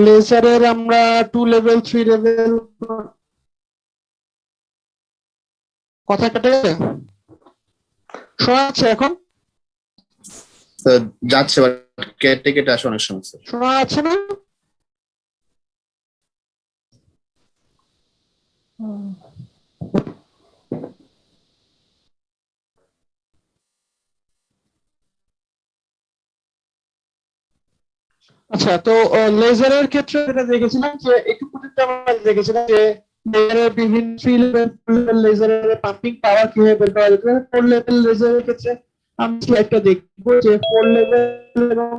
লেজারের আমরা 2 level 3 level কথা কেটে গেছে, শোনা যাচ্ছে এখন? যাচ্ছে কেটে কেটে আসে অনেক সময় স্যার। শোনা যাচ্ছে না? আচ্ছা, তো লেজারের ক্ষেত্রে যেটা দেখেছিলাম যে একটু পর্যন্ত আমরা দেখেছিলাম যে লেজারের বিভিন্ন 3 লেভেল লেজারের পাম্পিং পাওয়ার কিভাবে বের করা যেতে পারে। 4 লেভেল লেজারের ক্ষেত্রে আমি স্লাইডটা দেখবো যে 4 লেভেল এবং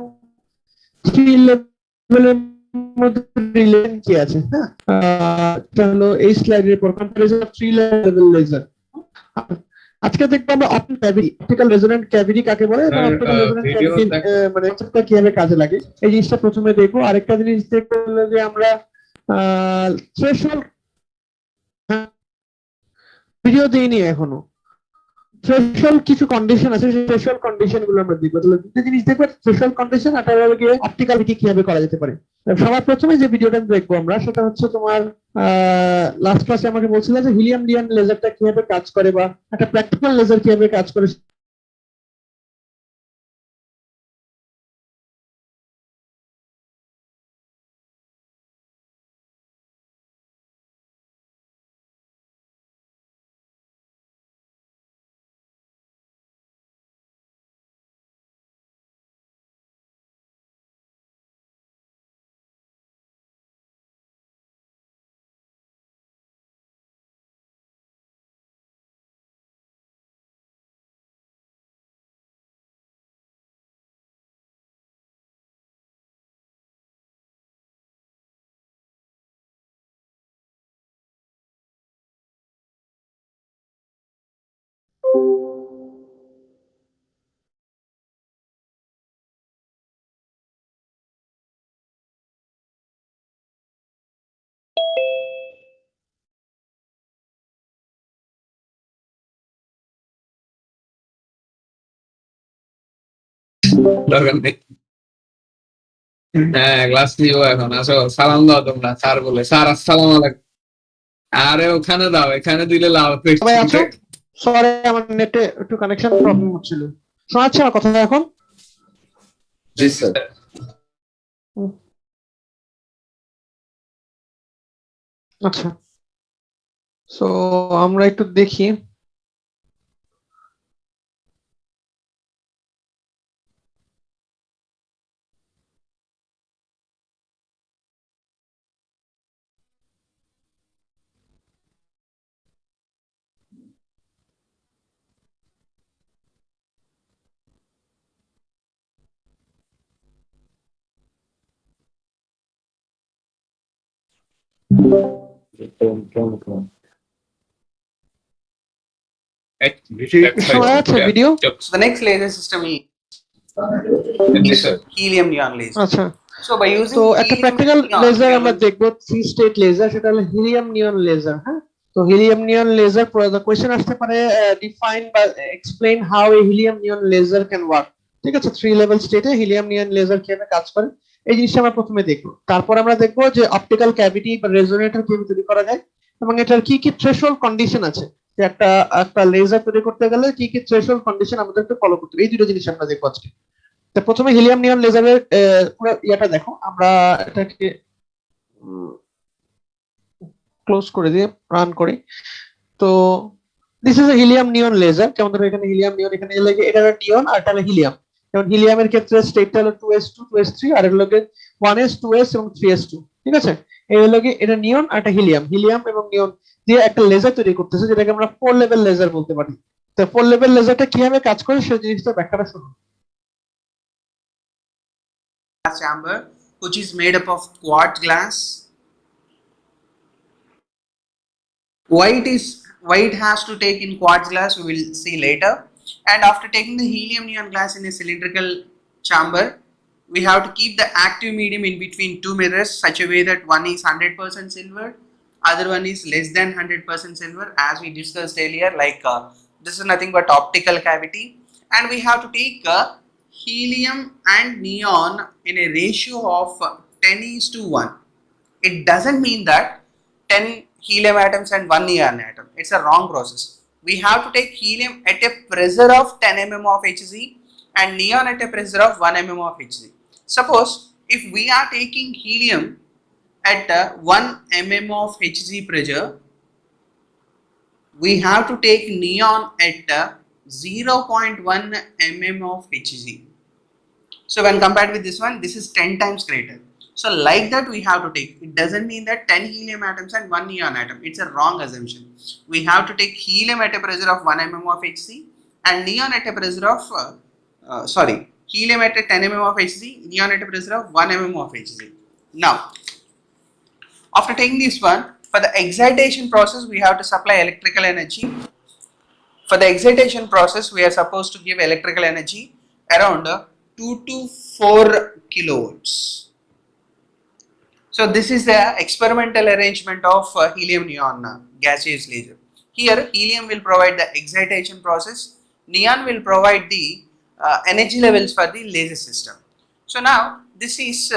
3 লেভেলের মধ্যে রিলেশন কি আছে। হ্যাঁ, এটা হলো এই স্লাইডের পর কম্পারিজন অফ 3 লেভেল লেজার। আজকে দেখবো আমরা অপটিক্যাল রেজোন্যান্ট ক্যাভিটি কাকে বলে এবং অপটিক্যাল রেজোন্যান্ট ক্যাভিটি মানে এটা কিভাবে কাজে লাগে এই জিনিসটা প্রথমে দেখবো। আরেকটা জিনিস দেখবো হলো যে আমরা থ্রেশহোল্ড ভিডিও দিইনি এখনো। থ্রেশহোল্ড কিছু কন্ডিশন আছে, সেই থ্রেশহোল্ড কন্ডিশন গুলো আমরা দেখবো। তাহলে দুটো জিনিস দেখবো, থ্রেশহোল্ড কন্ডিশন আর তার আগে অপটিক্যাল কিভাবে করা যেতে পারে। সবার প্রথমে যে ভিডিওটা দেখবো আমরা সেটা হচ্ছে তোমার লাস্ট ক্লাসে আমাকে বলছিল যে হিলিয়াম নিয়ন লেজারটা কিভাবে কাজ করে বা একটা প্র্যাকটিক্যাল লেজার কিভাবে কাজ করে। দরকার নেই। হ্যাঁ, ক্লাস নিব এখন। আসো, সালাম দাও তোমরা। স্যার বলে, স্যার আসসালামু আলাইকুম। আরে ওখানে দাও, এখানে দিলে লাভ। সবাই আছো? সরি, আমার নেটে একটু কানেকশন প্রবলেম হচ্ছিল। শোনা যাচ্ছে আমার কথা এখন? জি স্যার। আচ্ছা, সো আমরা একটু দেখি। শোনা যাচ্ছে video? So the next laser system is helium neon laser. আচ্ছা, So by using তো একটা helium practical neon, laser we আমরা will- দেখবো, 3 স্টেট লেজার, সেটা হলো হিলিয়াম নিয়ন লেজার। হ্যাঁ, তো হিলিয়াম নিয়ন লেজার কোয়েশ্চেন আসতে পারে, ডিফাইন বা explain how a helium neon laser can work. ঠিক আছে, 3 লেভেল স্টেটে হিলিয়াম নিয়ন লেজার কিভাবে কাজ করে এই জিনিসটা আমরা প্রথমে দেখবো। তারপর আমরা দেখবো যে অপটিক্যাল ক্যাভিটি বা রেজোনেটর কিভাবে তৈরি করা যায় এবং এটার কি কি থ্রেশহোল্ড কন্ডিশন আছে, যে একটা একটা লেজার তৈরি করতে গেলে কি কি থ্রেশহোল্ড কন্ডিশন আমাদেরকে ফলো করতে হবে। এই দুটো জিনিস আমরা দেখবো আজকে। তো প্রথমে হিলিয়াম নিয়ন লেজারের পুরো ইয়াটা দেখো। আমরা এটাকে ক্লোজ করে দিয়ে রান করি। তো this is a helium neon laser. যেমন ধরো এখানে হিলিয়াম নিয়ন, এখানে লাগে এটা নিয়ন আর এটা হিলিয়াম। যেমন হিলিয়ামের ক্ষেত্রে স্টেটটা হলো 2s2 2s3 আর এর লগে 1s 2s এবং 3s2। ঠিক আছে, এই হলো কি এটা নিয়ন আর এটা হিলিয়াম। হিলিয়াম এবং নিয়ন দিয়ে একটা লেজার তৈরি করতেছে যেটাকে আমরা 4 লেভেল লেজার বলতে পারি। তো 4 লেভেল লেজারটা কিভাবে কাজ করে সেই জিনিসটা ব্যাখ্যাটা শুনুন। glass chamber which is made up of quartz glass. Why it has to take in quartz glass we will see later. And after taking the helium neon glass in a cylindrical chamber, we have to keep the active medium in between two mirrors such a way that one is 100% silver, other one is less than 100% silver, as we discussed earlier. This is nothing but optical cavity, and we have to take helium and neon in a ratio of 10 is to 1. It doesn't mean that 10 helium atoms and 1 neon atom. It's a wrong process. We have to take helium at a pressure of 10 mm of Hg and neon at a pressure of 1 mm of Hg. Suppose if we are taking helium at 1 mm of Hg pressure, we have to take neon at 0.1 mm of Hg. So when compared with this one, this is 10 times greater. So like that we have to take. It doesn't mean that 10 helium atoms and 1 neon atom. It's a wrong assumption. We have to take helium at a pressure of 1 mm of Hg and neon at a pressure of, helium at a 10 mm of Hg, neon at a pressure of 1 mm of Hg. Now, after taking this one, for the excitation process, we have to supply electrical energy. For the excitation process, we are supposed to give electrical energy around 2 to 4 kilowatts. So this is the experimental arrangement of helium neon gaseous laser. Here helium will provide the excitation process, neon will provide the energy levels for the laser system. So now this is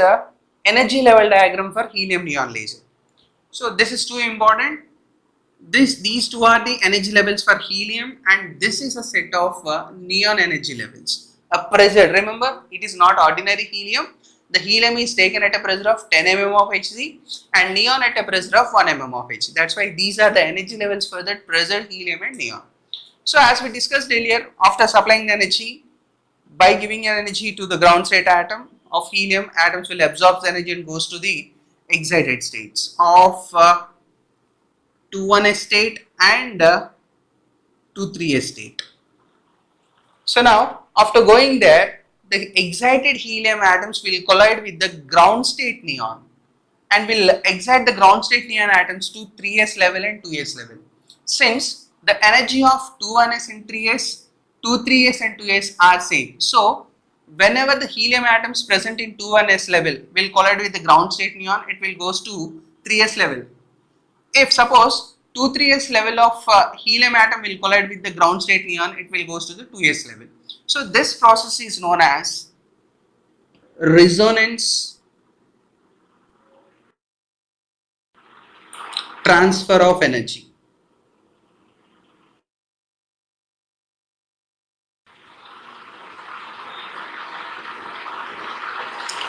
energy level diagram for helium neon laser. So this is too important. These two are the energy levels for helium, and this is a set of neon energy levels. A pressure, remember, it is not ordinary helium. The helium is taken at a pressure of 10 mm of Hg and neon at a pressure of 1 mm of Hg. That's why these are the energy levels for that pressure helium and neon. So as we discussed earlier, after supplying the energy, by giving an energy to the ground state atom of helium, atoms will absorb the energy and goes to the excited states of 2,1s state and 2,3s state. So now after going there, the excited helium atoms will collide with the ground state neon and will excite the ground state neon atoms to 3s level and 2s level. Since the energy of 2,1s and 3s, 2,3s and 2s are same. So whenever the helium atoms present in 2,1s level will collide with the ground state neon, it will goes to 3s level. If suppose 2,3s level of helium atom will collide with the ground state neon, it will goes to the 2s level. So this process is known as resonance transfer of energy.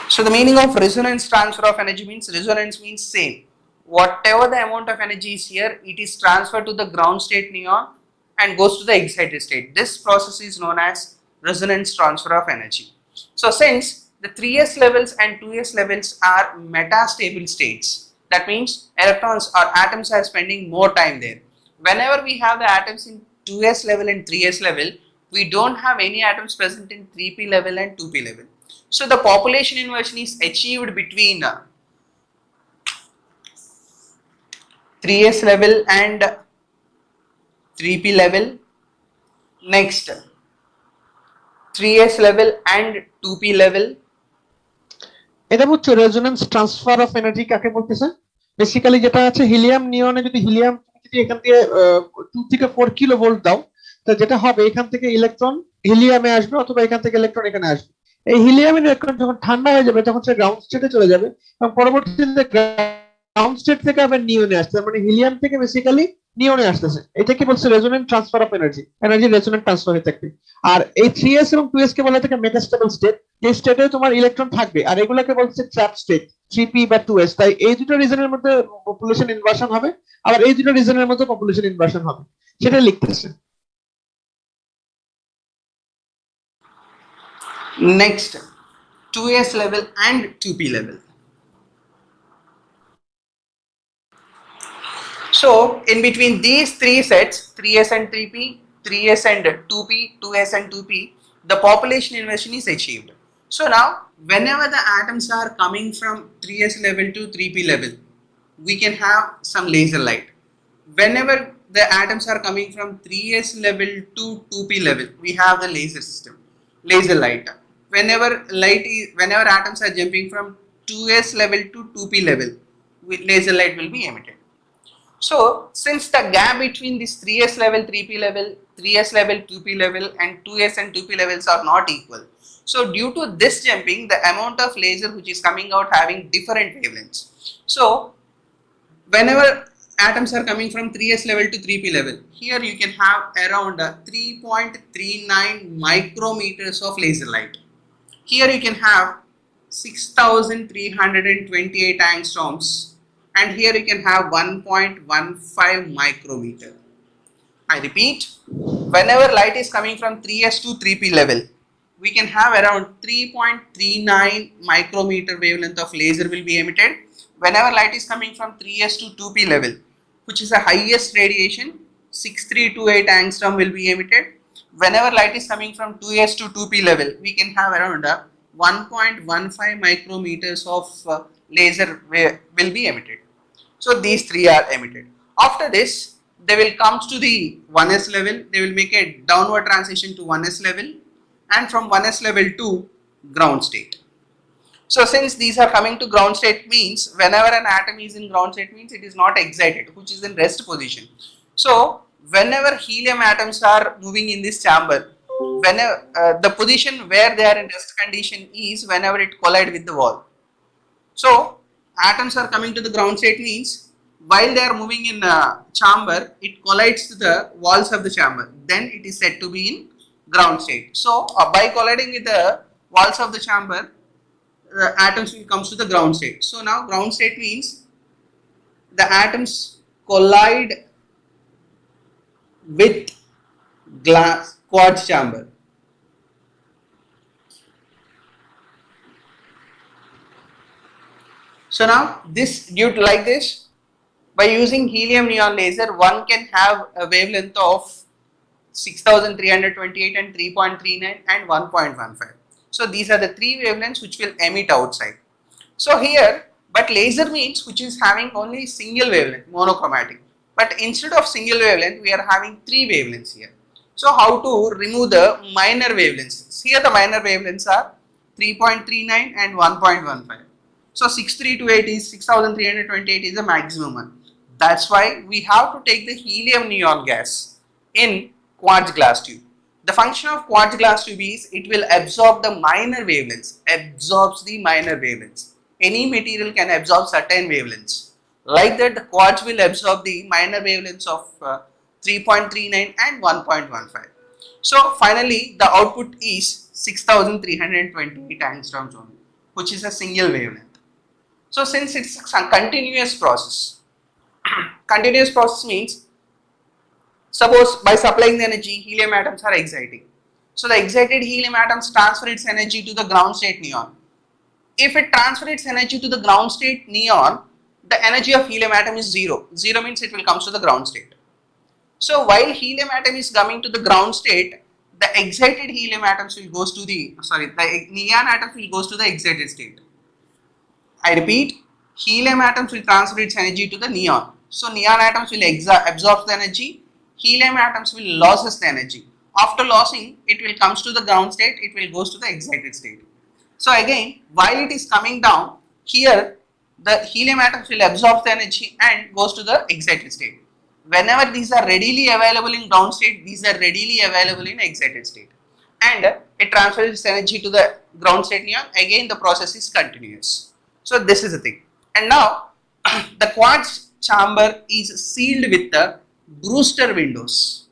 So the meaning of resonance transfer of energy means resonance means same. Whatever the amount of energy is here, it is transferred to the ground state neon and goes to the excited state. This process is known as resonance transfer of energy. So since the 3s levels and 2s levels are metastable states, that means electrons or atoms are spending more time there. Whenever we have the atoms in 2s level and 3s level, we don't have any atoms present in 3p level and 2p level. So the population inversion is achieved between 3s level and 3p level. Next, 3s level and 2p level. এটা হচ্ছে resonance transfer of energy কাকে বলতেছে? Basically যেটা আছে helium নিয়নে যদি helium যদি এখান দিয়ে 2 থেকে 4 কিলো ভোল্ট দাও, তো যেটা হবে এখান থেকে ইলেকট্রন হিলিয়ামে আসবে অথবা এখান থেকে ইলেকট্রন এখানে আসবে। এই হিলিয়ামের ইলেকট্রন যখন ঠান্ডা হয়ে যাবে তখন সে গ্রাউন্ড স্টেটে চলে যাবে এবং পরবর্তীতে গ্রাউন্ড স্টেট থেকে আবার নিয়নে আসছে, মানে হিলিয়াম থেকে বেসিক্যালি নিয়নে আসতেছে। এটাকে বলছে resonant transfer of energy, energy resonant transfer হয়ে থাকবে। আর এই 3s এবং 2s কে বলা থাকে মেটাস্টেবল স্টেট, যে স্টেটে তোমার ইলেকট্রন থাকবে, আর এগুলোকে বলছে ট্র্যাপ স্টেট 3p বা 2s। তাই এই দুটো রিজনের মধ্যে পপুলেশন ইনভার্সন হবে, আবার এই দুটো রিজনের মধ্যে পপুলেশন ইনভার্সন হবে, সেটা লিখতেছে। Next, 2s level and 2p level. So in between these three sets, 3s and 3p, 3s and 2p, 2s and 2p, the population inversion is achieved. So now whenever the atoms are coming from 3s level to 3p level, we can have some laser light. Whenever the atoms are coming from 3s level to 2p level, we have the laser system, laser light. Whenever atoms are jumping from 2s level to 2p level, laser light will be emitted. So since the gap between this 3s level, 3p level, 3s level, 2p level and 2s and 2p levels are not equal, So due to this jumping, the amount of laser which is coming out having different wavelengths. So whenever atoms are coming from 3s level to 3p level, here you can have around 3.39 micrometers of laser light. Here you can have 6328 angstroms, and here you can have 1.15 micrometer. I repeat, whenever light is coming from 3s to 3p level, we can have around 3.39 micrometer wavelength of laser will be emitted. Whenever light is coming from 3s to 2p level, which is the highest radiation, 6328 angstrom will be emitted. Whenever light is coming from 2s to 2p level, we can have around 1.15 micrometers of laser will be emitted. So these three are emitted. After this, they will come to the 1s level. They will make a downward transition to 1s level, and from 1s level to ground state. So since these are coming to ground state means whenever an atom is in ground state means it is not excited, which is in rest position. So whenever helium atoms are moving in this chamber, whenever the position where they are in rest condition is whenever it collide with the wall. So atoms are coming to the ground state means while they are moving in a chamber, it collides to the walls of the chamber. Then it is said to be in ground state. So by colliding with the walls of the chamber, the atoms will come to the ground state. So now ground state means the atoms collide with glass quartz chamber. So now this, due to like this, by using helium neon laser, one can have a wavelength of 6328 and 3.39 and 1.15. So these are the three wavelengths which will emit outside. So here, but laser means which is having only single wavelength, monochromatic. But instead of single wavelength, we are having three wavelengths here. So how to remove the minor wavelengths? Here the minor wavelengths are 3.39 and 1.15. So 6328 is 6328 is the maximum one. That's why we have to take the helium neon gas in quartz glass tube. The function of quartz glass tube is it will absorb the minor wavelengths, absorbs the minor wavelengths. Any material can absorb certain wavelengths. Like that, the quartz will absorb the minor wavelengths of 3.39 and 1.15. So finally, the output is 6328 angstroms only, which is a single wavelength. So since it's a continuous process, continuous process means suppose by supplying the energy, helium atoms are exciting. So the excited helium atoms transfer its energy to the ground state neon. If it transfers its energy to the ground state neon, the energy of helium atom is zero. Zero means it will come to the ground state. So while helium atom is coming to the ground state, the excited helium atoms will goes to the neon atoms will goes to the excited state. I repeat, helium atoms will transfer its energy to the neon. So neon atoms will absorb the energy. Helium atoms will lose the energy. After losing, it will comes to the ground state. It will goes to the excited state. So again, while it is coming down, here the helium atoms will absorb the energy and goes to the excited state. Whenever these are readily available in ground state, these are readily available in excited state. And it transfers its energy to the ground state neon. Again, the process is continuous. So this is the thing. And now the quartz chamber is sealed with the Brewster windows.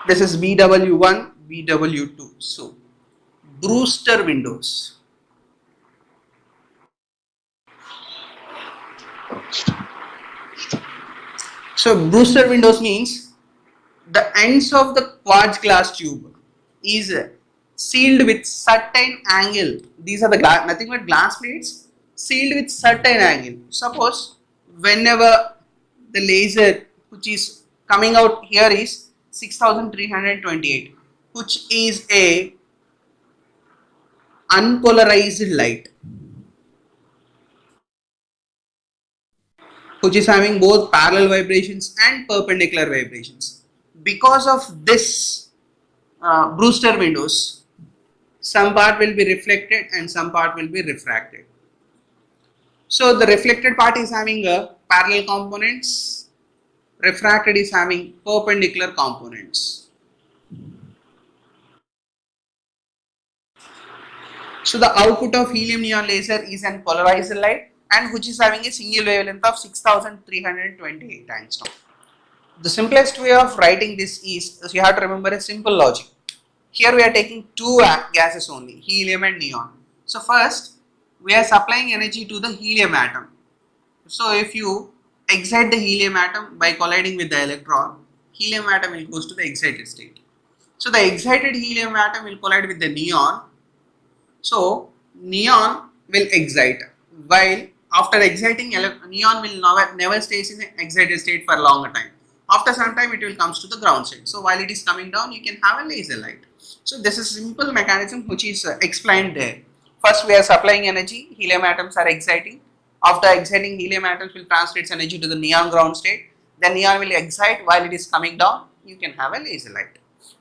This is BW1, BW2. So Brewster windows. So Brewster windows means the ends of the quartz glass tube is sealed with certain angle. These are the glass, nothing but glass plates sealed with certain angle. Suppose whenever the laser which is coming out here is 6328, which is a unpolarized light, which is having both parallel vibrations and perpendicular vibrations. Because of this Brewster windows, some part will be reflected and some part will be refracted. So the reflected part is having parallel components, refracted is having perpendicular components. So the output of helium neon laser is an polarized light and which is having a single wavelength of 6328 angstrom. The simplest way of writing this is you have to remember a simple logic. Here we are taking two gases only, helium and neon. So first we are supplying energy to the helium atom. So if you excite the helium atom by colliding with the electron, helium atom will goes to the excited state. So the excited helium atom will collide with the neon. So neon will excite, while after exciting neon will never stays in the excited state for a longer time. After some time it will comes to the ground state. So while it is coming down, you can have a laser light. So this is simple mechanism which is explained there. First we are supplying energy, helium atoms are exciting. After exciting, helium atoms will transfer its energy to the neon ground state. Then neon will excite while it is coming down, you can have a laser light.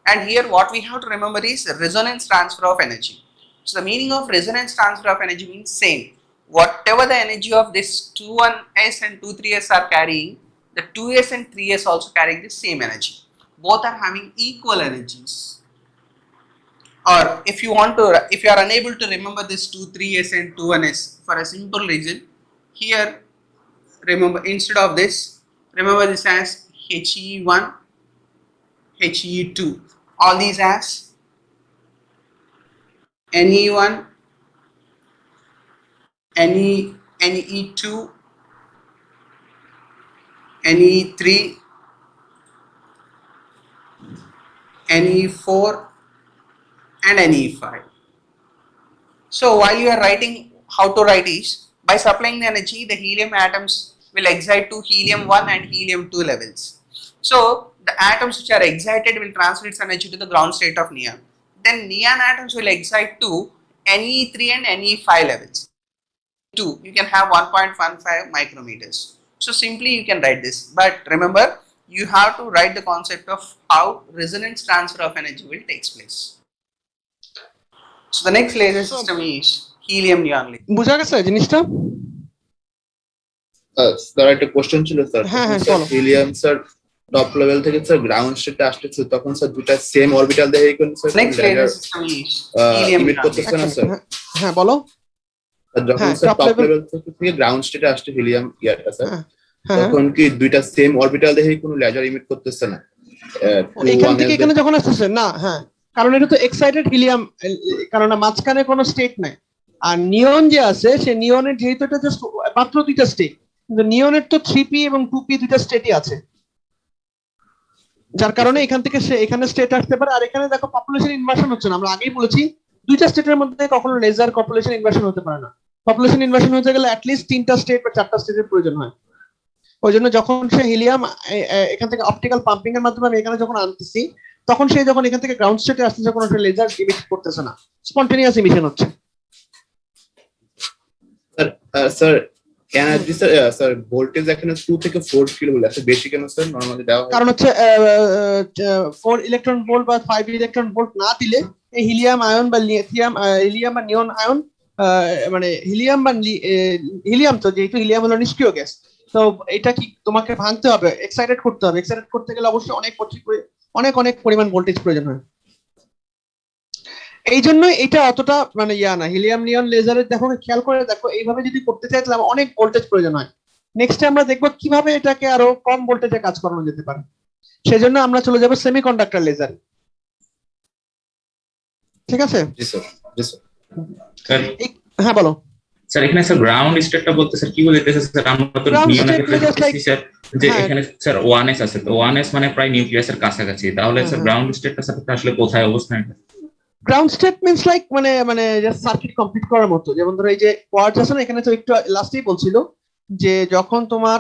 And here what we have to remember is resonance transfer of energy. So the meaning of resonance transfer of energy means same. Whatever the energy of this 21s and 23s are carrying, the 2s and 3s also carrying the same energy. Both are having equal energies. Or if you are unable to remember this 23s and 21s for a simple reason, here remember instead of this, remember this as He1, He2. All these as Ne1, Ne2, Ne3, Ne4 and Ne5. So while you are writing, how to write is by supplying the energy, the helium atoms will excite to helium 1 and helium 2 levels. So the atoms which are excited will transfer its energy to the ground state of neon. Then neon atoms will excite to Ne3 and Ne5 levels. You can have 1.15 micrometers. So simply you can write this, but remember you have to write the concept of how resonance transfer of energy will takes place. So the next laser system is helium neon laser. বুঝা গেছে জিনিসটা? Sir একটা question ছিল sir. হ্যাঁ, হ্যাঁ, sir বলো। Helium sir top level থেকে sir ground স্টেটে আসতেছে তখন স্যার দুটো সেম অরবিটাল দেখে কোন sir Next laser system is helium emit neon করতেছে laser. না স্যার। হ্যাঁ বলো। আর যখন হ্যাঁ, sir top top level- level থেকে গ্রাউন্ড স্টেটে আসছে হিলিয়াম ইয়ারটা স্যার, হ্যাঁ তখন কি দুইটা সেম অরবিটাল দেখে কোনো লেজার ইমিট করতেছে না? এখান থেকে এখানে যখন আসতেছে না, হ্যাঁ, কারণ এটা তো এক্সাইটেড হিলিয়াম, কারণ মাঝখানে কোনো স্টেট নাই। আর নিয়ন যে আছে সে নিয়নের যেহেতু এটা জাস্ট মাত্র দুইটা স্টেট, কিন্তু নিয়নের তো 3p এবং 2p দুইটা স্টেটই আছে, যার কারণে এখান থেকে সে এখানে স্টেট আসতে পারে। আর এখানে দেখো পপুলেশন ইনভার্সন হচ্ছে না, আমরা আগেই বলেছি দুইটা স্টেটের মধ্যে কখনো লেজার পপুলেশন ইনভার্সন হতে পারে না। পপুলেশন ইনভার্সন হতে গেলে অ্যাটলিস্ট 3টা স্টেট বা 4টা স্টেটের প্রয়োজন হয়। ওই জন্য যখন সে হিলিয়াম এখান থেকে অপটিক্যাল পাম্পিং এর মাধ্যমে আমি এখানে যখন আনতেছি, তখন সে যখন এখান থেকে গ্রাউন্ড স্টেটে আসতেছে কোনো একটা লেজার ইমিট করতেছে না, স্পন্টেনিয়াস ইমিশন হচ্ছে। স্যার এনার্জি স্যার ভোল্টেজ এখানে 2 থেকে 4 কিলোভোল্ট আছে, বেশি কেন স্যার নরমালি দেওয়া হয়? কারণ হচ্ছে 4 ইলেকট্রন ভোল্ট বা 5 ইলেকট্রন ভোল্ট না দিলে এই হিলিয়াম আয়ন বা হিলিয়াম বা নিয়ন আয়ন, মানে হিলিয়াম তো যেহেতু হিলিয়াম হলো নিষ্ক্রিয় গ্যাস, তো এটা কি তোমাকে ভাঙতে হবে, এক্সাইটেড করতে হবে। এক্সাইটেড করতে গেলে অবশ্যই অনেক পরিমাণ ভোল্টেজ প্রয়োজন হয়। এই জন্য এটা অতটা মানে না, হিলিয়াম নিয়ন লেজারের দেখো খেয়াল করে দেখো, এইভাবে যদি করতে চাই তাহলে অনেক ভোল্টেজ প্রয়োজন হয়। নেক্সট আমরা দেখবো কিভাবে এটাকে আরো কম ভোল্টেজে কাজ করানো যেতে পারে। সেজন্য আমরা চলে যাবো সেমিকন্ডাক্টর লেজার। ঠিক আছে? জি স্যার, জি স্যার। হ্যাঁ বলো স্যার। এখানে স্যার গ্রাউন্ড স্টেটটা বলতে স্যার কি বলতেছে স্যার? আমরা তো নিয়নের ক্ষেত্রে দেখতেছি স্যার যে এখানে স্যার 1s আছে, তো 1s মানে প্রায় নিউক্লিয়াসের কাছাকাছি, তাহলে স্যার গ্রাউন্ড স্টেটটা স্যার আসলে কোথায় অবস্থান? গ্রাউন্ড স্টেট মিন্স লাইক মানে সার্কিট কমপ্লিট করার মতো। যেমন ধরো এই যে কোয়ার্টজ আছে না, এখানে তো একটু লাস্টেই বলছিল যে যখন তোমার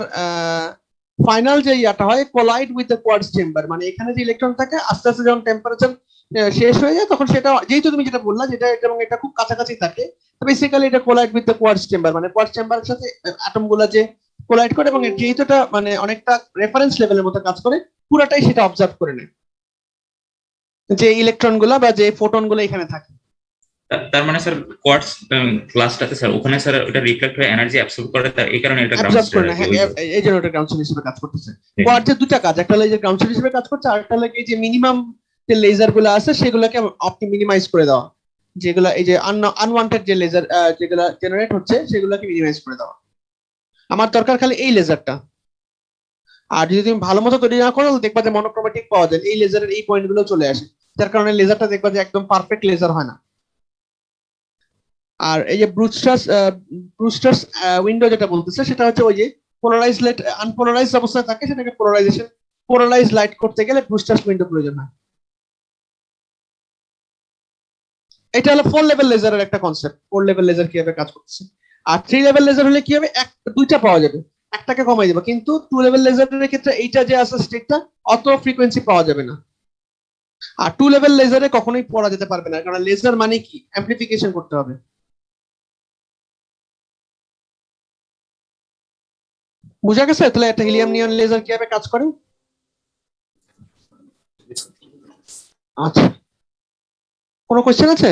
ফাইনাল যে ইয়াটা হয় collide with the quartz chamber, মানে এখানে যে ইলেকট্রন থাকে আস্তে আস্তে যখন টেম্পারেচার শেষ হয়ে যায় তখন সেটা, যেহেতু তুমি যেটা বললা যেটা এবং এটা খুব কাছাকাছি থাকে, তো বেসিক্যালি এটা collide with the quartz chamber, মানে কোয়ার্টজ চেম্বারের সাথে অ্যাটম গুলা যে কোলাইড করে এবং যেহেতু এটা মানে অনেকটা রেফারেন্স লেভেলের মতো কাজ করে, পুরোটাই সেটা অবজার্ভ করে নেয় যে ইলেকট্রন গুলা বা যে ফোটন গুলো এখানে থাকে। তার মানে স্যার কোয়ার্টজ ক্লাসটাতে স্যার ওখানে স্যার এটা রিফ্লেক্ট হয়ে এনার্জি অ্যাবসর্ব করে, তার এই কারণে এটা গ্রাউন্ড স্টেট, এই জন্য এটা গ্রাউন্ড স্টেট হিসেবে কাজ করতেছে। কোয়ার্টজের দুটো কাজ, একটা হলো যে গ্রাউন্ড স্টেট হিসেবে কাজ করছে, আর একটা হলো যে মিনিমাম যে লেজার গুলো আছে সেগুলোকে মিনিমাইজ করে দেওয়া। যেগুলা এই যে আনওয়ান্টেড যে লেজার যেগুলা জেনারেট হচ্ছে সেগুলোকে মিনিমাইজ করে দেওয়া। আমার দরকার খালি এই লেজারটা। আর যদি তুমি ভালো মতো তৈরি না করো দেখবা যে মনোক্রোমেটিক পাওয়া যায়, এই লেজারের এই পয়েন্ট গুলো চলে আসে, যার কারণে লেজারটা দেখবা যে একদম পারফেক্ট লেজার হয় না। আর এই যে ব্রুস্টার্স উইন্ডো যেটা বলতেছে সেটা হচ্ছে ওই যে পোলারাইজ লাইট আনপোলারাইজ অবস্থায় থাকে, সেটাকে পোলারাইজ লাইট করতে গেলে ব্রুস্টার্স উইন্ডো প্রয়োজন হয়। এটা হলো 4 লেভেল লেজারের একটা কনসেপ্ট, 4 লেভেল লেজার কিভাবে কাজ করতেছে। আর 3 লেভেল লেজার হলে কি হবে, দুইটা পাওয়া যাবে, একটাকে কমাই দেবে, কিন্তু 2 লেভেল লেজারের ক্ষেত্রে এইটা যে আছে স্টেটটা অত ফ্রিকোয়েন্সি পাওয়া যাবে না। আর 2 লেভেল লেজারে কখনোই পড়া যেতে পারবে না, কারণ লেজার মানে কি অ্যাম্পলিফিকেশন করতে হবে। বুঝা গেছে তাহলে একটা হিলিয়াম নিয়ন লেজার কিভাবে কাজ করে? আচ্ছা, কোনো কোশ্চেন আছে?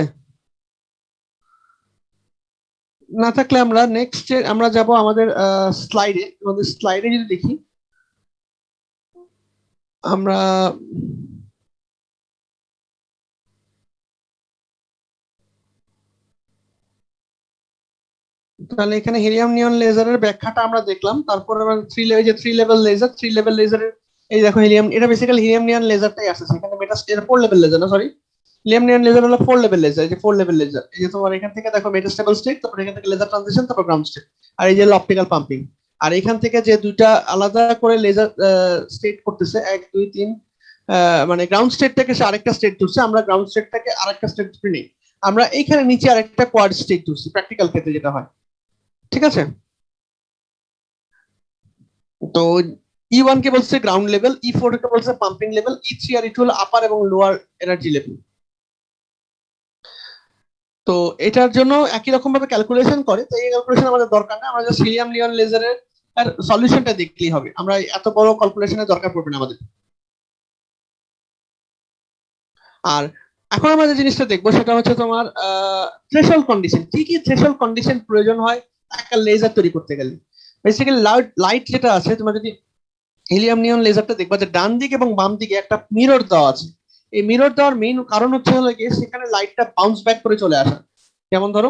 না থাকলে আমরা নেক্সট আমরা যাব আমাদের স্লাইডে যদি দেখি আমরা তাহলে এখানে হিলিয়াম নিয়ন লেজারের ব্যাখ্যাটা আমরা দেখলাম। তারপর আমরা থ্রি লেভেল লেজারের এই দেখো হিলিয়াম, এটা বেসিক্যালি হিলিয়াম নিয়ন লেজারটাই আসছে এখানে। এটা 4 লেভেল লেজার না, সরি, হিলিয়াম নিয়ন লেজার হলো 4 লেভেল লেজার। এই যে 4 লেভেল লেজার, এই যে তোমার এখান থেকে দেখো মেটাস্টেবল স্টেট, তারপর এখান থেকে লেজার ট্রানজিশন, তারপর গ্রাউন্ড স্টেট, আর এই যে অপটিক্যাল পাম্পিং। আর এখান থেকে যে দুইটা আলাদা করে লেজার স্টেট করতেছে 1 2 3, মানে গ্রাউন্ড স্টেটটাকে সে আরেকটা স্টেট ধরছে, আমরা গ্রাউন্ড স্টেটটাকে আরেকটা স্টেট ধরে নিই। আমরা এইখানে নিচে আরেকটা কোয়াড স্টেট ধরছি প্র্যাকটিক্যাল ক্ষেত্রে যেটা হয়, ঠিক আছে? তো E1 কে বলছে গ্রাউন্ড লেভেল, E4 কে বলছে পাম্পিং লেভেল, E3 আর E2 হলো আপার এবং লোয়ার এনার্জি লেভেল। তো এটার জন্য একই রকম ভাবে ক্যালকুলেশন করে, তো এই ক্যালকুলেশন আমাদের দরকার না, আমরা জাস্ট হিলিয়াম নিয়ন লেজারের সলিউশনটা দেখলেই হবে, আমরা এত বড় ক্যালকুলেশনের দরকার পড়বে না আমাদের। আর এখন আমরা যে জিনিসটা দেখবো সেটা হচ্ছে তোমার থ্রেশহোল্ড কন্ডিশন। কি কি থ্রেশহোল্ড কন্ডিশন প্রয়োজন হয় একটা লেজার তৈরি করতে গেলে? বেসিক্যালি লাইট যেটা আছে, তোমরা যদি হিলিয়াম নিয়ন লেজারটা দেখবা যে ডান দিকে এবং বাম দিকে একটা মিরর দেওয়া আছে। এই মিরর দেওয়ার মেইন কারণ হচ্ছে হলো গিয়ে সেখানে লাইটটা বাউন্স ব্যাক করে চলে আসা। যেমন ধরো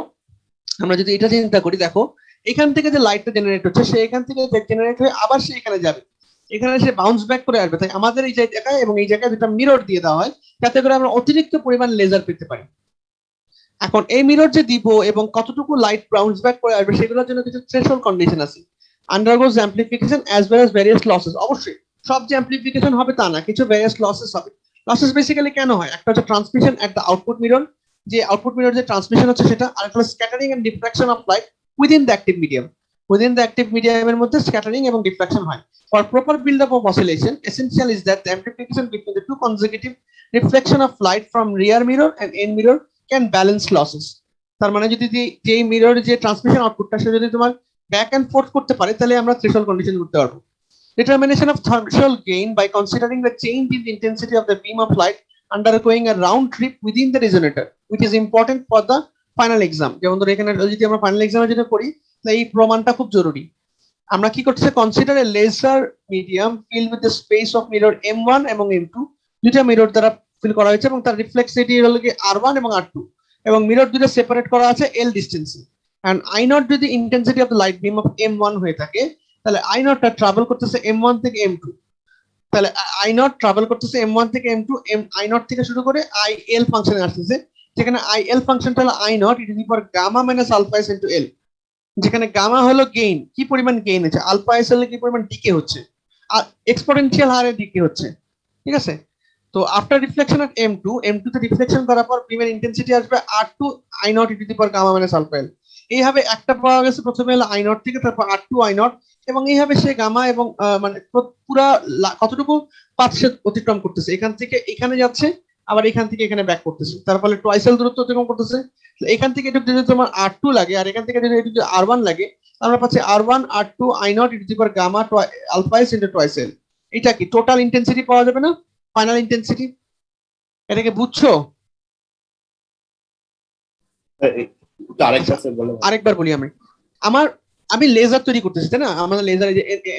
আমরা যদি এটা চিন্তা করি, দেখো এখান থেকে যে লাইটটা জেনারেট হচ্ছে সে এখান থেকে জেনারেট হয়ে আবার সে এখানে যাবে, এখানে সে বাউন্স ব্যাক করে আসবে। তাই আমাদের এই জায়গায় এবং এই জায়গায় দুটা মিরর দিয়ে দেওয়া হয় যাতে করে আমরা অতিরিক্ত পরিমাণ লেজার পেতে পারি। এখন এই মিরর যে দিব এবং কতটুকু লাইট বাউন্স ব্যাক করে আসবে সেগুলোর জন্য কিছু থ্রেশহোল্ড কন্ডিশন আছে। Undergoes amplification as well as various losses. অবশ্যই সব যে অ্যাম্পলিফিকেশন হবে তা না, কিছু ভেরিয়াস লসেস হবে। লসেস বেসিক্যালি কেন হয়? একটা হচ্ছে transmission at the output mirror, যে আউটপুট মিরর যে ট্রান্সমিশন হচ্ছে সেটা, আর একটা scattering and diffraction of light within the active medium. Within the active মিডিয়ামের মধ্যে স্ক্যাটারিং এবং ডিফ্রাকশন হয়। For proper build-up of oscillation, essential is that the amplification between the two consecutive reflection of light from rear mirror and end mirror can balance losses. তার মানে যদি যে mirror যে transmission আউটপুটটা সে যদি তোমার ব্যাক এন্ড ফোর্থ করতে পারে তাহলে আমরা থ্রেশহোল্ড কন্ডিশন করতে পারবো। Determination of threshold gain by considering the change in the intensity of the beam of light undergoing a round trip within the resonator, which is important for the final exam. যেমন ধরো এখানে যদি আমরা final এক্সামের জন্য করি তাহলে এই প্রমাণটা খুব জরুরি। আমরা কি করতেছি, consider a laser medium fill with the space of mirror M1 এবং M2, দুইটা মিরর দ্বারা ফিল করা হয়েছে এবং তার রিফ্লেক্সিভিটি হলো কি R1 এবং R2, এবং মিরর দুটো সেপারেট করা আছে L ডিসটেন্সে। এন্ড I0 যদি intensity of the light beam of M1 হয়ে থাকে তাহলে I0 টা ট্রাভেল করতেছে M1 থেকে M2, তাহলে I0 ট্রাভেল করতেছে M1 থেকে M2, I0 থেকে শুরু করে IL ফাংশনে আসতেছে, যেখানে IL ফাংশনটা হলো I0 e⁻gamma - alpha s into L, যেখানে গামা হলো গেইন, কি পরিমাণ গেইন হচ্ছে, আলফা এস হলে কি পরিমাণ ডিকে হচ্ছে, আর এক্সপোনেনশিয়াল হারে ডিকে হচ্ছে, ঠিক আছে? তো আফটার রিফ্লেকশন অফ M2 তে রিফ্লেকশন করার পর বিমের ইন্টেন্সিটি আসবে R2 I0 e⁻gamma - alpha L। এইভাবে একটা পাওয়া গেছে, প্রথমে হলো I0 থেকে, তারপর R2 I0, এবং এইভাবে সে গামা এবং মানে পুরা কতটুকু পাথ সে অতিক্রম করতেছে, এখান থেকে এখানে যাচ্ছে আবার এখান থেকে এখানে ব্যাক করতেছে, তার ফলে টুয়াইস দূরত্ব অতিক্রম করতেছে। এখান থেকে এটা যদি তোমার R2 লাগে আর এখান থেকে যদি R1 লাগে, আমরা পাচ্ছি R1 R2 I0 e⁻gamma alpha s into twice L। এটা কি টোটাল ইন্টেন্সিটি পাওয়া যাবে না, ফাইনাল ইন্টেন্সিটি? এটাকে বুঝছো? আরেকবার বলি, আমি লেজার তৈরি করতেছি, তাই না? আমাদের laser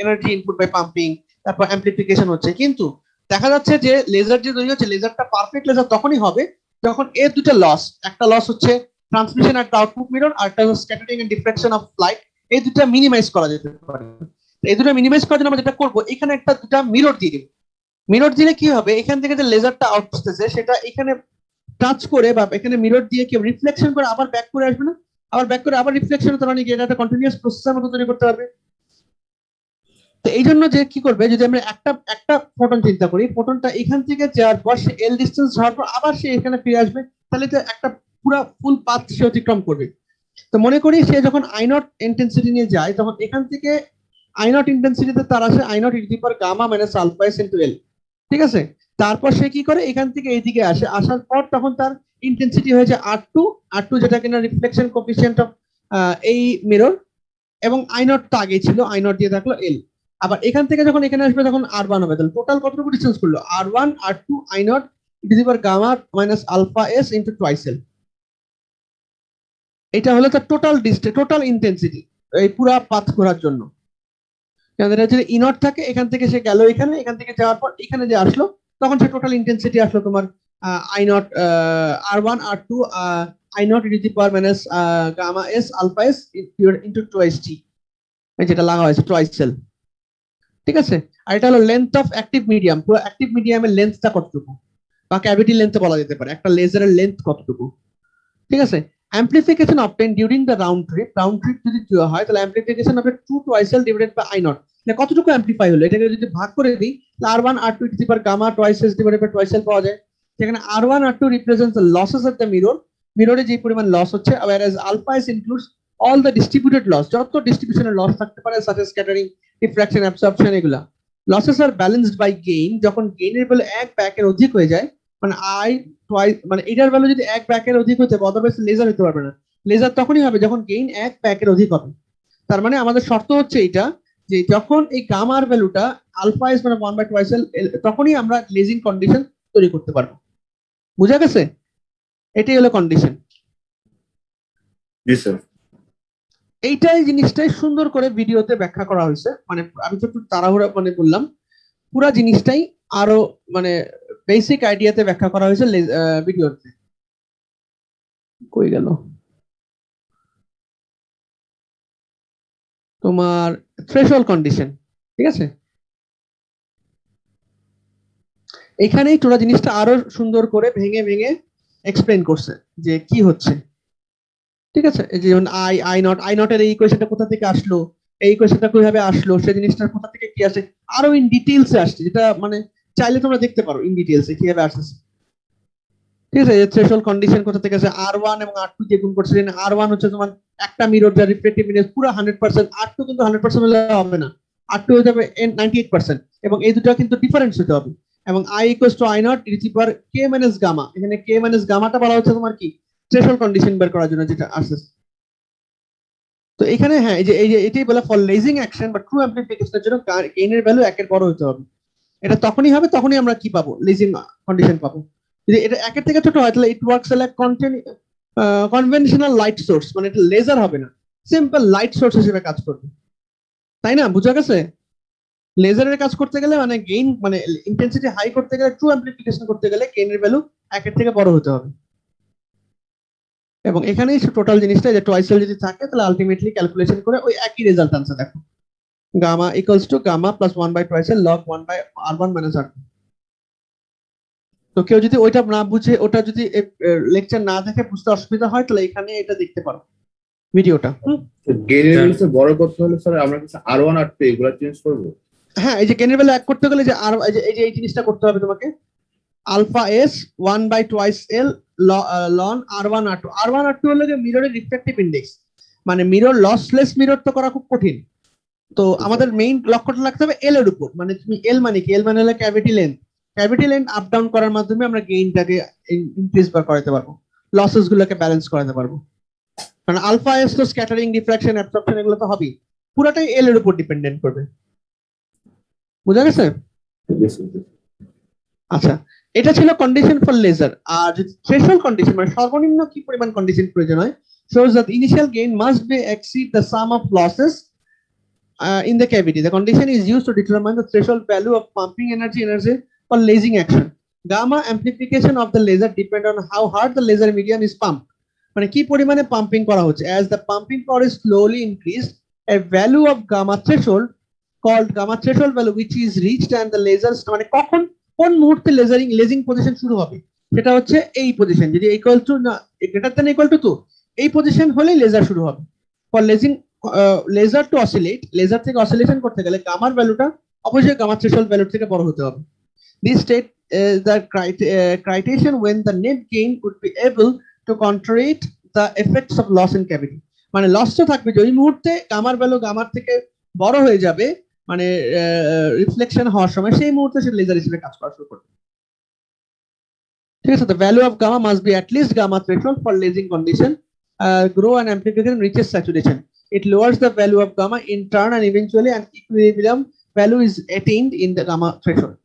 energy input by pumping, তারপর অ্যাম্পলিফিকেশন হচ্ছে, কিন্তু দেখা যাচ্ছে যে লেজার যে তৈরি হচ্ছে লেজারটা পারফেক্ট লেজার তখনই হবে যখন এর দুটো লস, একটা লস হচ্ছে transmission at the output mirror, আর একটা হচ্ছে scattering and diffraction of light, এই দুটো মিনিমাইজ করা যেতে পারে। এই দুটো মিনিমাইজ করার জন্য আমরা যেটা করবো, এখানে একটা দুটা মিরর দিয়ে দিব। মিরর দিলে কি হবে, এখান থেকে যে লেজারটা আউট আসতেছে সেটা এখানে টাচ করে বা এখানে মিরর দিয়ে কি রিফ্লেকশন করে আবার ব্যাক করে আসবে না, আবার ব্যাক করে আবার রিফ্লেকশন হতে পারে, এটা একটা কন্টিনিউয়াস প্রসেসের মতো তৈরি করতে পারবে। তো এই জন্য যে কি করবে, যদি আমরা একটা ফোটন চিন্তা করি, ফোটনটা এখান থেকে যাওয়ার পর সে এল ডিস্টেন্স যাওয়ার পর আবার সে এখানে ফিরে আসবে, তাহলে তো একটা পুরো ফুল পাথ সে অতিক্রম করবে। তো মনে করি সে যখন আই নট ইন্টেন্সিটি নিয়ে যায়, তখন এখান থেকে আই নট ইন্টেন্সিটিতে তার আসে I naught is power gamma minus alpha S into L, ঠিক আছে। তারপর সে কি করে, এখান থেকে এইদিকে আসে, আসার পর তখন তার ইন্টেন্সিটি হয়েছে আর টু যেটা কিনা রিফ্লেকশন কোফিসিয়েন্ট অফ এই মিরর, এবং আই নট তো আগে ছিল, আই নট দিয়ে থাকলো এল। আবার এখান থেকে যখন এখানে আসবে তখন আর ওয়ান হবে, তাহলে টোটাল কতটুকু ডিস্টেন্স করলো, আর one R two I naught is power gamma minus alpha S into twice L. এটা হলো তার টোটাল ডিস্টেন্স, টোটাল ইন্টেন্সিটি এই পুরা পাথ ঘোরার জন্য। যদি ইনট থাকে, এখান থেকে সে গেল এখানে, এখান থেকে যাওয়ার পর এখানে যে আসলো, তখন সে টোটাল ইন্টেন্সিটি আসলো তোমার I naught R one R two I naught is power minus gamma S alpha S into twice T, যেটা লাগা হয়েছে টুয়াইস সেল, ঠিক আছে। আর এটা হলো লেন্থ অফ অ্যাক্টিভ মিডিয়াম, পুরো অ্যাক্টিভ মিডিয়ামের লেন্থটা কতটুকু, বা ক্যাভিটি লেন্থ বলা যেতে পারে, একটা লেজারের লেন্থ কতটুকু, ঠিক আছে। amplification obtained during the round trip যদি হয় তাহলে amplification of 2 twice L divided by I naught, মানে কতটুকু অ্যাম্পলিফাই হলো, এটাকে যদি ভাগ করে দিই তাহলে R1 R2 to the power gamma twice S divided by twice L পাওয়া যায়। সেখানে R1 R2 represents the losses at the mirror, মিররে যে পরিমাণ লস হচ্ছে, whereas alpha S includes all the distributed loss, যত ডিস্ট্রিবিউশনের লস থাকতে পারে such as scattering, diffraction, absorption, এগুলা losses are balanced by gain। যখন গেইনের ভ্যালু 1 ব্যাকের অধিক হয়ে যায়, মানে আই টুয়াইস, মানে এটার ভ্যালু যদি 1 ব্যাকের অধিক হতে হবে, অদারওয়াইজ লেজার হতে পারবে না। লেজার তখনই হবে যখন গেইন 1 ব্যাকের অধিক হবে। তার মানে আমাদের শর্ত হচ্ছে এটা, যে যখন এই গামার ভ্যালুটা আলফা ইজ মানে 1 বাই টুয়াইস এল, তখনই আমরা লেজিং কন্ডিশন তৈরি করতে পারবো। বুঝা গেছে? এটাই হলো কন্ডিশন। জি স্যার। এইটাই জিনিসটাই সুন্দর করে ভিডিওতে ব্যাখ্যা করা হয়েছে, মানে আমি তো একটু তাড়াহুড়া মানে বললাম, পুরা জিনিসটাই আরো মানে বেসিক আইডিয়াতে ব্যাখ্যা করা হয়েছে ভিডিওতে। কই গেল তোমার থ্রেশহোল্ড কন্ডিশন, ঠিক আছে। এখানেই তোরা জিনিসটা আরো সুন্দর করে ভেঙে ভেঙে এক্সপ্লেন করছে যে কি হচ্ছে, ঠিক আছে। এই যে যেমন আই নট এর এই ইকুয়েশনটা কোথা থেকে আসলো, এই ইকুয়েশনটা কিভাবে আসলো, সেই জিনিসটা কোথা থেকে কি আসে, আরো ইন ডিটেইলসে আসছে, যেটা মানে চাইলে তোমরা দেখতে পারো ইন ডিটেইলসে কিভাবে আসছে, ঠিক আছে। থ্রেশহোল্ড কন্ডিশন কোথা থেকে আসে, R1 এবং R2 দিয়ে গুণ করছে। R1 হচ্ছে তোমার একটা মিরর যার রিফ্লেক্টিভ ইন্ডেক্স পুরো 100%, R2 কিন্তু 100% হলে হবে না, R2 হয়ে যাবে 98%, এবং এই দুটো কিন্তু ডিফারেন্স হতে হবে। এবং I equals to I naught is equal K minus gamma, এখানে K মাইনাস গামাটা বলা হচ্ছে তোমার কি থ্রেশহোল্ড কন্ডিশন বের করার জন্য যেটা আসছে। তো এখানে হ্যাঁ, এই যে এটাই বলা ফর লেজিং অ্যাকশন বা ট্রু অ্যাম্পলিফিকেশনের জন্য গেইনের ভ্যালু 1 এর বড় হতে হবে। এটা তখনই হবে, তখনই আমরা কি পাবো, লেজিং কন্ডিশন পাবো। যদি এটা 1 এর থেকে ছোট হয় তাহলে it works like conventional light source, মানে এটা লেজার হবে না, সিম্পল লাইট সোর্স হিসেবে কাজ করবে, তাই না? বুঝা গেছে? লেজারের কাজ করতে গেলে মানে গেইন মানে ইন্টেন্সিটি হাই করতে গেলে, ট্রু অ্যাম্পলিফিকেশন করতে গেলে গেইনের ভ্যালু 1 এর থেকে বড় হতে হবে। এবং এখানেই টোটাল জিনিসটা যে টুয়াইস এল যদি থাকে তাহলে আলটিমেটলি ক্যালকুলেশন করে ওই একই রেজাল্ট আনছে। দেখো gamma equals to gamma plus 1 by twice L log 1 by R1 minus R2। তো কেউ যদি ওইটা না বুঝে, ওটা যদি লেকচার না দেখে বুঝতে অসুবিধা হয়, তাহলে এখানে এটা দেখতে পারো ভিডিওটা। গেইনের ভ্যালু বড় করতে হলে স্যার আমরা কিছু R1 R2 এগুলো চেঞ্জ করব। হ্যাঁ, এই যে গেইনের ভ্যালু এক করতে গেলে যে আর এই যে এই জিনিসটা করতে হবে তোমাকে, alpha S 1 by twice L ln R1 R2। R1 R2 হলো যে মিররের রিফ্লেকটিভ ইন্ডেক্স, মানে মিরর লসলেস মিরর তো করা খুব কঠিন। তো আমাদের মেইন লক্ষ্যটা রাখতে হবে এল এর উপর, মানে তুমি এল মানে কি, এল মানে হলো ক্যাভিটি লেন্থ আপ ডাউন করার মাধ্যমে আমরা গেইনটাকে ইনক্রিজ বা করাতে পারবো, লসেস গুলোকে ব্যালেন্স করাতে পারবো। কারণ আলফা এস তো স্ক্যাটারিং, ডিফ্রাকশন, অ্যাবসর্পশন এগুলো তো হবেই, পুরোটাই এল এর উপর ডিপেন্ডেন্ট করবে। বুঝা গেছে? আচ্ছা, এটা ছিল কন্ডিশন ফর লেজার। আর যদি থ্রেশহোল্ড কন্ডিশন মানে সর্বনিম্ন কি পরিমাণ কন্ডিশন প্রয়োজন হয়, shows that initial gain must be exceed the sum of losses in the cavity. The condition is used to determine the threshold value of pumping energy for lasing action. gamma amplification of the laser depend on how hard the laser medium is pumped. মানে কি পরিমাণে pumping করা হচ্ছে, as the pumping power is slowly increased, a value of gamma threshold called gamma threshold value which is reached and the laser মানে কখন কোন মুহূর্তে লেজিং position শুরু হবে, সেটা হচ্ছে এই পজিশন, যদি ইকুয়াল টু না গ্রেটার দ্যান ইকুয়াল টু 2 এই পজিশন হলেই লেজার শুরু হবে। For laser to oscillate, laser থেকে অসিলেশন করতে গেলে গামার ভ্যালুটা অবশ্যই গামা থ্রেশহোল্ড ভ্যালু থেকে বড় হতে হবে। This state is the criterion when the net gain would be able to counteract the effects of loss in cavity, মানে লস তো থাকবে যে ওই মুহূর্তে গামার ভ্যালু গামার থেকে বড় হয়ে যাবে, মানে রিফ্লেকশন হওয়ার সময় সেই মুহূর্তে সে লেজার হিসেবে কাজ করা শুরু করবে। ঠিক আছে, the value of gamma must be at least gamma threshold for lasing condition grow and amplification reaches saturation. It lowers the value of gamma in turn and eventually an equilibrium value is attained in the gamma threshold.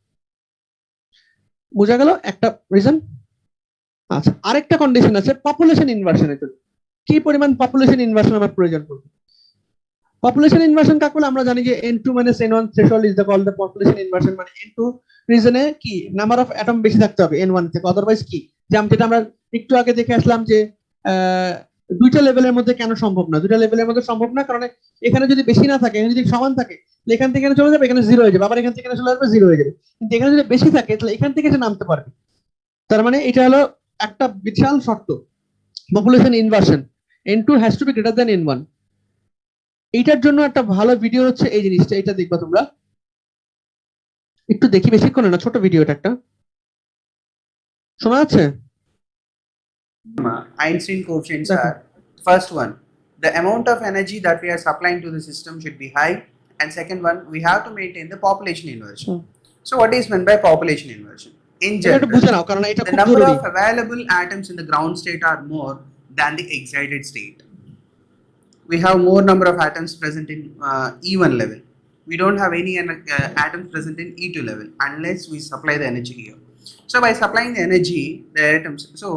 বুঝা গেল একটা reason. আচ্ছা, আরেকটা condition আছে population ইনভার্সনের জন্য। কি পরিমাণ population inversion আমার প্রয়োজন পড়বে? পপুলেশন ইনভার্সন কাকে বলে? আমরা জানি যে n2 - n1 threshold is the called the population inversion, মানে n2 রিজনে কি নাম্বার অফ অ্যাটম বেশি থাকতে হবে n1 থেকে, अदरवाइज কি যেটা আমরা একটু আগে দেখে আসলাম যে দুইটা লেভেলের মধ্যে কেন সম্ভব না, দুইটা লেভেলের মধ্যে সম্ভব না কারণ এখানে যদি বেশি না থাকে, এখানে যদি সমান থাকে তাহলে এখান থেকে এখানে চলে যাবে, এখানে জিরো হয়ে যাবে, আবার এখান থেকে এখানে চলে আসবে জিরো হয়ে যাবে, কিন্তু এখানে যদি বেশি থাকে তাহলে এখান থেকে সে নামতে পারবে। তার মানে এটা হলো একটা বিশাল শর্ত population inversion, n2 has to be greater than n1। এইটার জন্য একটা ভালো ভিডিও হচ্ছে এই জিনিসটা, এটা দেখবা তোমরা একটু দেখি, বেশিক্ষণ না, ছোট ভিডিও এটা একটা। শোনা যাচ্ছে? Einstein coefficients are first one, the amount of energy that we are supplying to the system should be high, and second one, we have to maintain the population inversion. So what is meant by population inversion? In general, the number of available atoms in the ground state are more than the excited state. We have more number of atoms present in E1 level. We don't have any atoms present in E2 level unless we supply the energy here. So by supplying the energy, the atoms, so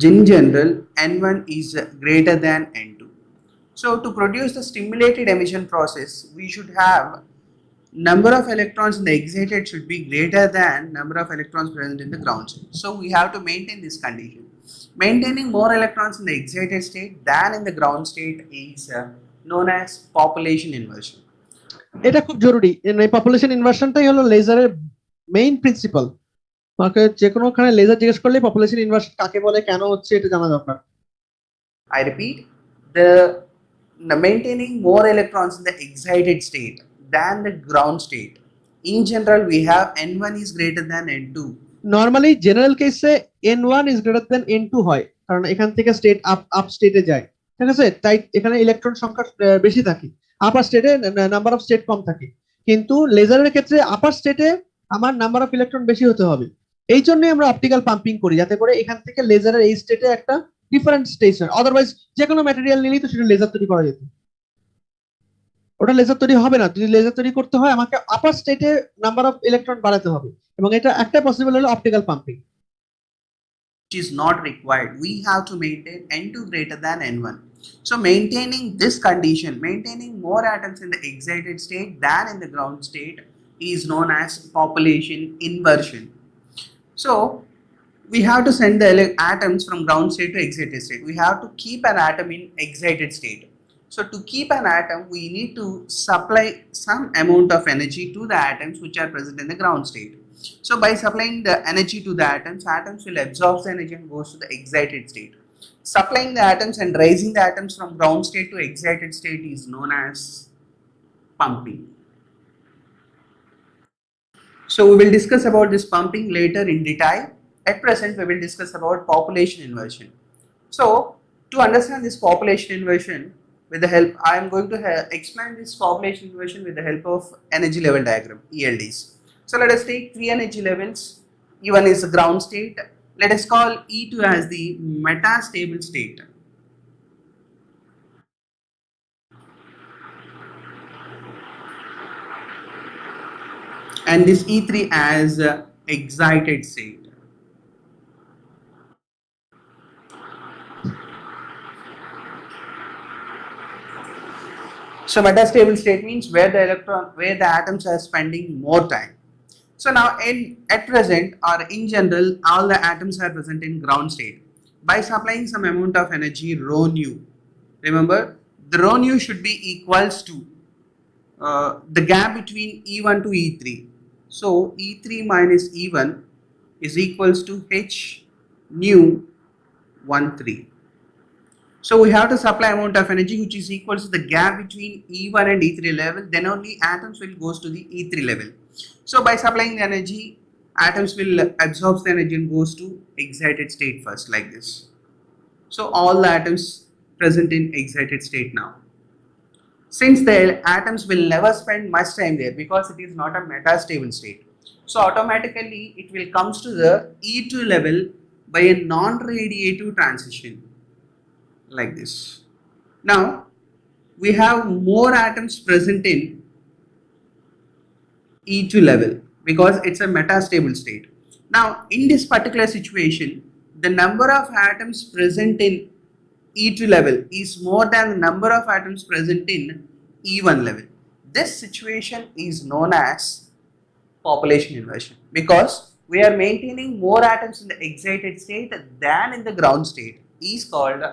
in general, N1 is greater than N2. So to produce the stimulated emission process, we should have number of electrons in the excited should be greater than number of electrons present in the ground state. So we have to maintain this condition. Maintaining more electrons in the excited state than in the ground state is known as population inversion. এটা খুব জরুরি, এই population ইনভার্সনটাই হলো লেজারের main principal. আমাকে যে কোনোখানে laser জিজ্ঞেস করলে পপুলেশন ইনভার্সন কাকে বলে, কেন হচ্ছে, এটা জানা দরকার। I repeat, the maintaining more electrons in the excited state than the ground state. In general, we have N1 is greater than N2. Normally general কেসে n1 is greater than n2 হয়, কারণ এখান থেকে স্টেট আপ স্টেটে যায়, ঠিক আছে, তাই এখানে ইলেকট্রন সংখ্যা বেশি থাকে, আপার স্টেটে নাম্বার অফ স্টেট কম থাকে। কিন্তু লেজারের ক্ষেত্রে আপার স্টেটে আমার নাম্বার অফ ইলেকট্রন বেশি হতে হবে, এই জন্যই আমরা অপটিক্যাল পাম্পিং করি, যাতে করে এখান থেকে লেজারের এই স্টেটে একটা ডিফারেন্ট স্টেজ হয়। अदरवाइज যে কোনো ম্যাটেরিয়াল নিলেই তো সেটা লেজার তৈরি করা যেত, ওটা লেজার তৈরি হবে না। যদি লেজার তৈরি করতে হয় আমাকে আপার স্টেটে নাম্বার অফ ইলেকট্রন বাড়াতে হবে, এবং এটা একটা পসিবল হলো optical pumping. Which is not required. We have to maintain N2 greater than N1. So maintaining this condition, maintaining more atoms in the excited state than in the ground state is known as population inversion. So we have to send the atoms from ground state to excited state. We have to keep an atom in excited state. So to keep an atom, we need to supply some amount of energy to the atoms which are present in the ground state. So by supplying the energy to the atoms, atoms will absorb the energy and goes to the excited state. Supplying the atoms and raising the atoms from ground state to excited state is known as pumping. So we will discuss about this pumping later in detail. At present, we will discuss about population inversion. So to understand this population inversion, with the help, I am going to explain this population inversion with the help of energy level diagram, ELDs. So let us take three energy levels. E1 is the ground state. Let us call E2 as the metastable state. And this E3 as excited state. So metastable state means where the atoms are spending more time. So now at present or in general, all the atoms are present in ground state. By supplying some amount of energy rho nu, remember the rho nu should be equals to the gap between E1 to E3. So E3 minus E1 is equals to H nu 13. So we have to supply amount of energy which is equals to the gap between E1 and E3 level, then only atoms will goes to the E3 level. So by supplying the energy, atoms will absorb the energy and goes to excited state first, like this. So all the atoms present in excited state now. Since the atoms will never spend much time there because it is not a metastable state, so automatically it will comes to the E2 level by a non-radiative transition, like this. Now we have more atoms present in E2 level because it's a metastable state. Now in this particular situation, the number of atoms present in E2 level is more than the number of atoms present in E1 level. This situation is known as population inversion because we are maintaining more atoms in the excited state than in the ground state, is called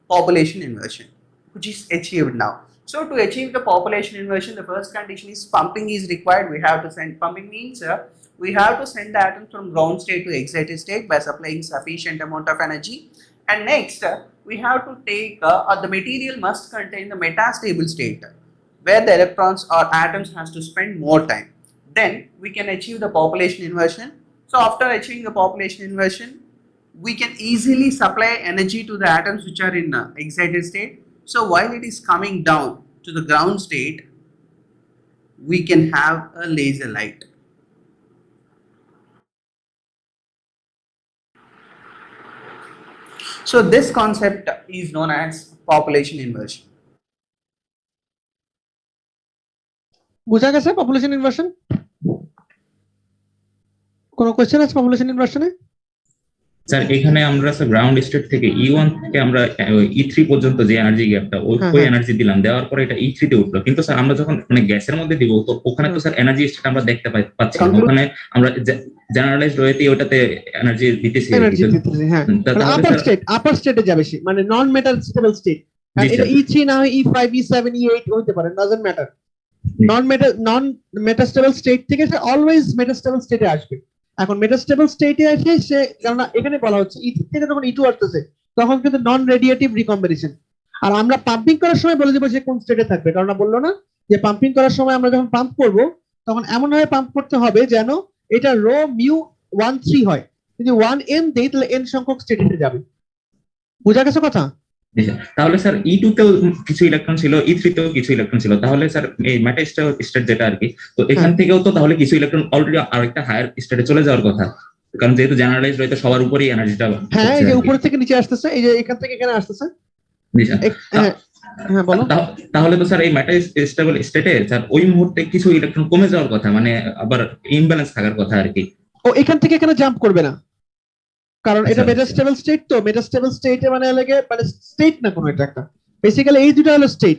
population inversion, which is achieved now. So to achieve the population inversion, the first condition is pumping is required. We have to send, pumping means we have to send the atoms from ground state to excited state by supplying sufficient amount of energy. And next we have to take the material must contain the metastable state where the electrons or atoms has to spend more time. Then we can achieve the population inversion. So after achieving the population inversion, we can easily supply energy to the atoms which are in excited state. So while it is coming down to the ground state, we can have a laser light. So this concept is known as population inversion. বুঝা গেছে population inversion? কোনো question আছে population ইনভার্সনে? Sir এখানে আমরা sir ground state থেকে E1 থেকে আমরা E3 পর্যন্ত যে এনার্জি গ্যাপটা ওই এনার্জি দিলাম, দেওয়ার পরে এটা E3 তে উঠলো, কিন্তু স্যার আমরা যখন মানে গ্যাসের মধ্যে দিব তো ওখানে তো স্যার এনার্জি স্টেট আমরা দেখতে পাচ্ছি না, ওখানে আমরা জেনারেলাইজড ওয়েতে ওটাতে এনার্জি দিতেছি। হ্যাঁ, আপার স্টেটে যাবে সে, মানে নন মেটাস্টেবল স্টেট। এটা E3 না হয় E5 E7 E8 হতে পারে, doesn't matter. Non metastable state থেকে সে অলওয়েজ মেটাস্টেবল স্টেটে আসবে। এখন মেটাস্টেবল স্টেটে এসে সে, কারণ এখানে বলা হচ্ছে E3 থেকে যখন E2 আসতেছে তখন কিন্তু নন রেডিয়েটিভ রিকম্বিনেশন। আর আমরা পাম্পিং করার সময় বলে দেবো সে কোন স্টেটে থাকবে, কারণ বললো না যে পাম্পিং করার সময় আমরা যখন পাম্প করব তখন এমন ভাবে পাম্প করতে হবে যেন এটা রো মিউ 13 হয়। যদি 1n দেই তাহলে n সংখ্যক স্টেটে যাবে। বুঝা গেছে কথা? তাহলে স্যার E2 তেও কিছু ইলেকট্রন ছিল, E3 তেও কিছু ইলেকট্রন ছিল, তাহলে স্যার এই মেটা স্টেট যেটা আর কি, তো এখান থেকেও তো তাহলে কিছু ইলেকট্রন অলরেডি আরেকটা হায়ার স্টেটে চলে যাওয়ার কথা, কারণ যেহেতু জেনারেলাইজড রয়েছে সবার উপরেই এনার্জিটা। হ্যাঁ, এই যে উপর থেকে নিচে আসতেছে, এই যে এখান থেকে এখানে আসতেছে। হ্যাঁ বলো। তাহলে তো স্যার এই মেটা স্টেবল স্টেটে স্যার ওই মুহূর্তে কিছু ইলেকট্রন কমে যাওয়ার কথা, মানে আবার ইমব্যালেন্স থাকার কথা আর কি। ও এখান থেকে এখানে জাম্প করবে না, কারণ এটা মেটাস্টেবল স্টেট। তো মেটাস্টেবল স্টেটে মানে লাগে মানে স্টেট না কোনো, এটা একটা বেসিক্যালি এই দুটো হলো স্টেট।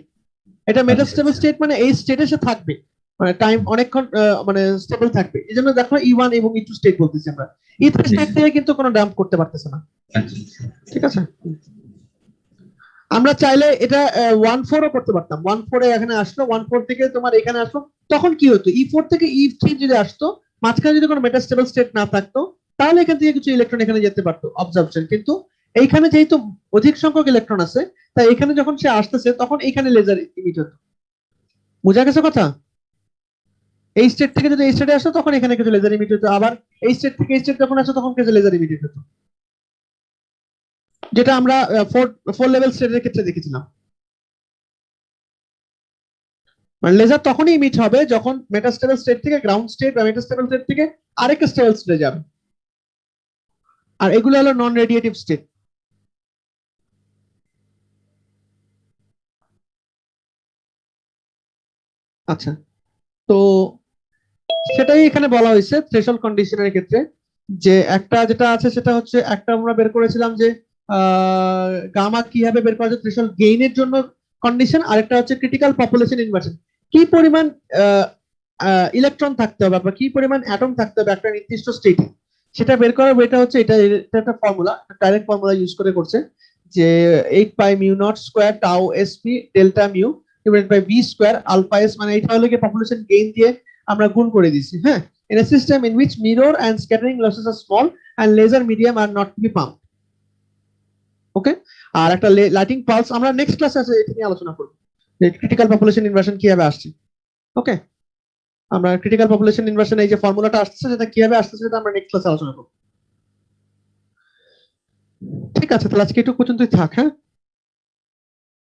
এটা মেটাস্টেবল স্টেট মানে এই স্টেটে সে থাকবে, মানে টাইম অনেকক্ষণ মানে স্টেবল থাকবে। এইজন্য দেখো E1 এবং E2 স্টেট বলতেছি আমরা। E3 স্টেট থেকে কিন্তু কোনো ডাম্প করতে পারতেছে না, ঠিক আছে? আমরা চাইলে এটা 1-4 ও করতে পারতাম। 1-4 এ এখানে আসলো, 1-4 থেকে তোমার এখানে আসলো, তখন কি হতো E4 থেকে E3 যদি আসতো, মাঝখানে যদি কোনো মেটাস্টেবল স্টেট না থাকতো তাহলে এখান থেকে কিছু ইলেকট্রন এখানে যেতে পারতো অবজারভেশন। কিন্তু এইখানে যেহেতু অধিক সংখ্যক ইলেকট্রন আছে তাই এখানে যখন সে আসতেছে তখন এইখানে লেজার ইমিট হতো। বুঝা গেছে কথা? এই স্টেট থেকে যদি এই স্টেটে আসতো তখন এখানে কিছু লেজার ইমিট হতো, আবার এই স্টেট থেকে এই স্টেট যখন আসতো তখন কিছু লেজার ইমিট হতো, যেটা আমরা 4 লেভেল স্টেটের ক্ষেত্রে দেখেছিলাম। মানে লেজার তখনই ইমিট হবে যখন মেটাস্টেবল স্টেট থেকে গ্রাউন্ড স্টেট বা মেটাস্টেবল স্টেট থেকে আরেকটা স্টেবল স্টেটে যাবে, আর এগুলো হলো নন রেডিয়েটিভ স্টেট। আচ্ছা, তো সেটাই এখানে বলা হয়েছে থ্রেশহোল্ড কন্ডিশনের ক্ষেত্রে, যে একটা যেটা আছে সেটা হচ্ছে একটা আমরা বের করেছিলাম যে গামা কিভাবে বের করা যায় থ্রেশহোল্ড গেইনের জন্য কন্ডিশন, আরেকটা হচ্ছে ক্রিটিক্যাল পপুলেশন ইনভার্সন। কি পরিমাণ ইলেকট্রন থাকতে হবে বা কি পরিমাণ অ্যাটম থাকতে হবে একটা নির্দিষ্ট স্টেটে, সেটা বের করার ওয়েটা হচ্ছে এটা একটা ফর্মুলা, ডাইরেক্ট ফর্মুলা ইউজ করে করছে যে 8 pi mu naught square tau SP delta mu divided by V square alpha S, মানে এটা হলো কি পপুলেশন গেইন দিয়ে আমরা গুণ করে দিছি। হ্যাঁ, in a system in which mirror and scattering losses are small and laser medium are not to be pumped. ওকে, আর একটা লাইটিং পালস আমরা নেক্সট ক্লাসে আছে এটা নিয়ে আলোচনা করব যে ক্রিটিক্যাল পপুলেশন ইনভার্সন কিভাবে আসছে। ওকে, আমরা ক্রিটিক্যাল পপুলেশন ইনভার্সন এই যে ফর্মুলাটা আসছে সেটা কিভাবে আসছে সেটা আমরা নেক্সট ক্লাসে আলোচনা করব। ঠিক আছে, তাহলে আজকে একটু পর্যন্তই থাক। হ্যাঁ।